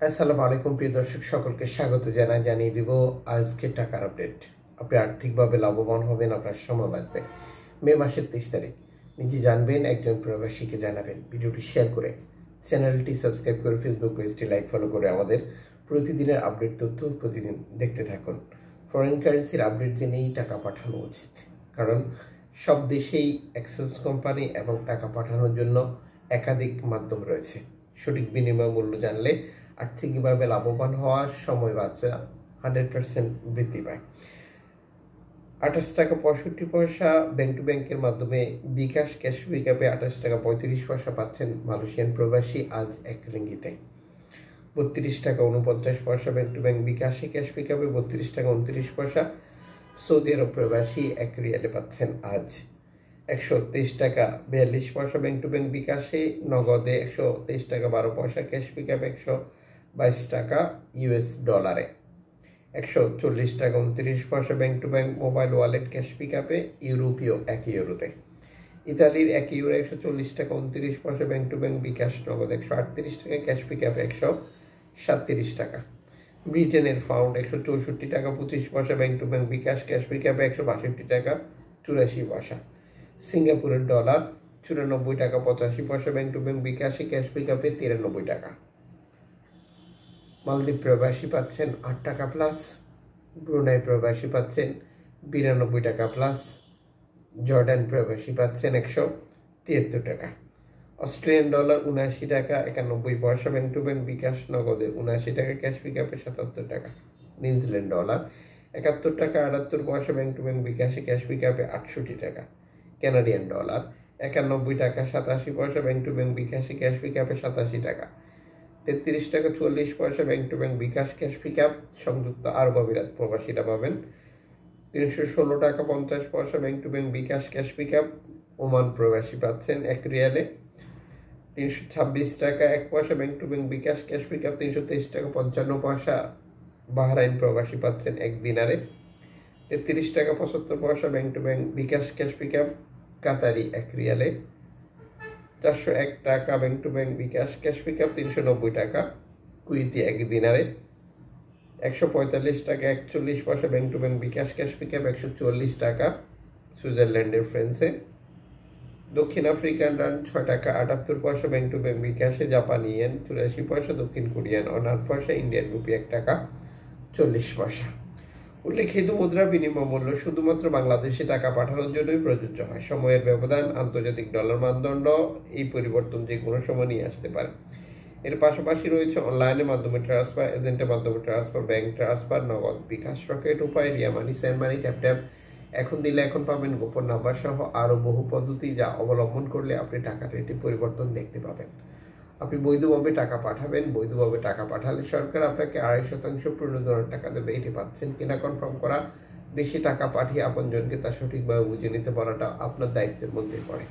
আসসালামু আলাইকুম প্রিয় দর্শক সকলকে স্বাগত জানিয়ে দিব আজকে টাকার আপডেট। আপনি আর্থিকভাবে লাভবান হবেন, আপনার সময় বাঁচবে। মে মাসের 23 তারিখ নিজে জানবেন, একজন প্রবাসীকে জানাবেন। ভিডিওটি শেয়ার করে চ্যানেলটি সাবস্ক্রাইব করে ফেসবুক পেজটি লাইক ফলো করে আমাদের প্রতিদিনের আপডেট তথ্য প্রতিদিন দেখতে থাকুন। ফরেন কারেন্সির আপডেট জেনেই টাকা পাঠানো উচিত, কারণ সব দেশেই এক্সচেঞ্জ কোম্পানি এবং টাকা পাঠানোর জন্য একাধিক মাধ্যম রয়েছে। সঠিক বিনিময় মূল্য জানলে আর্থিকভাবে লাভবান হওয়ার সময় বাঁচা 100% বৃদ্ধি পায়। 28 টাকা 65 পয়সা ব্যাংক টু ব্যাংকের মাধ্যমে বিকাশ ক্যাশ পিকআপে 28 টাকা 35 পয়সা পাচ্ছেন মালয়েশিয়ান প্রবাসী আজ 1 রিঙ্গিতে। 32 টাকা 49 পয়সা ব্যাংক টু ব্যাংক বিকাশে ক্যাশ পিকআপে 32 টাকা 29 পয়সা সৌদি আরব প্রবাসী 1 রিয়ালে পাচ্ছেন আজ। 123 টাকা 42 পয়সা ব্যাংক টু ব্যাংক বিকাশে, নগদে 123 টাকা 12 পয়সা ক্যাশ পিকআপে 122 টাকা ইউএস ডলারে। 140 টাকা 29 পয়সা bank to bank mobile wallet cash পিকআপে ইউরোপীয় 1 ইউরোতে। ইতালির 1 ইউরো 140 টাকা 29 পয়সা ব্যাংক টু ব্যাংক বিকাশ, নগদ 138 টাকা ক্যাশ পিকআপে 137 টাকা। ব্রিটেনের পাউন্ড 164 টাকা 25 পয়সা bank to bank bKash cash পিকআপে 162 টাকা 84 পয়সা। সিঙ্গাপুরের ডলার 94 টাকা 85 পয়সা ব্যাংক টু ব্যাংক বিকাশে ক্যাশ পিকআপে 93 টাকা। মালদ্বীপ প্রবাসী পাচ্ছেন 8 টাকা প্লাস, ব্রুনাই প্রবাসী পাচ্ছেন 92 টাকা প্লাস, জর্ডান প্রবাসী পাচ্ছেন 173 টাকা। অস্ট্রেলিয়ান ডলার 79 টাকা 91 পয়সা ব্যাংক টু ব্যাংক বিকাশ, নগদে 79 টাকা ক্যাশ পিকআপে 77 টাকা। নিউজিল্যান্ড ডলার 71 টাকা 78 পয়সা ব্যাংক টু ব্যাংক বিকাশে ক্যাশ পিকআপে 68 টাকা। কানাডিয়ান ডলার 91 টাকা 87 পয়সা ব্যাংক টু ব্যাংক বিকাশে ক্যাশ পিকআপে 87 টাকা। 33 টাকা 44 পয়সা bank to bank bKash cash pickup সংযুক্ত আরব আমিরাত প্রবাসীরা পাবেন। 316 টাকা 50 পয়সা bank to bank bKash cash pickup Oman প্রবাসী পাচ্ছেন 1 রিয়ালে। 326 টাকা 1 পয়সা bank to bank bKash cash pickup 323 টাকা 55 পয়সা বাহরাইন প্রবাসী পাচ্ছেন 1 দিনারে। 33 টাকা 75 পয়সা bank to bank bKash cash pickup কাতারি 1 রিয়ালে। 401 টাকা bank to bank bKash cash pickup 390 টাকা কুয়েতি 1 দিনারে। 145 টাকা 41 পয়সা bank to bank bKash cash pickup 144 টাকা সুইজারল্যান্ডের ফ্রান্সে। দক্ষিণ আফ্রিকান রান 6 টাকা 78 পয়সা ব্যাংক টু ব্যাংক বিকাশে, জাপানি ইয়েন 84 পয়সা, দক্ষিণ কোরিয়ান অনার পয়সা, ইন্ডিয়ান রুপি 1 টাকা 40 পয়সা। উল্লেখিত মুদ্রা বিনিময় মূল্য শুধুমাত্র বাংলাদেশে টাকা পাঠানোর জন্যই প্রযোজ্য হয়। সময়ের ব্যবধান, আন্তর্জাতিক ডলার মানদণ্ড এই পরিবর্তন যে কোনো সময় নিয়ে আসতে পারে। এর পাশাপাশি রয়েছে অনলাইনের মাধ্যমে ট্রান্সফার, এজেন্টের মাধ্যমে ট্রান্সফার, ব্যাংক ট্রান্সফার, নগদ, বিকাশ, রকেট উপায়, রিয়া মানি, সেন্ড মানি, ট্যাপ এখন দিলে এখন পাবেন, গোপন নাম্বার সহ আরও বহু পদ্ধতি যা অবলম্বন করলে আপনি টাকার রেটে পরিবর্তন দেখতে পাবেন। আপনি বৈধভাবে টাকা পাঠাবেন। বৈধভাবে টাকা পাঠালে সরকার আপনাকে 2.5% প্রণোদনার টাকা দেবে। এটি পাচ্ছেন কিনা কনফার্ম করা। বেশি টাকা পাঠিয়ে আপনজনকে তা সঠিকভাবে বুঝে নিতে পারাটা আপনার দায়িত্বের মধ্যেই পড়ে।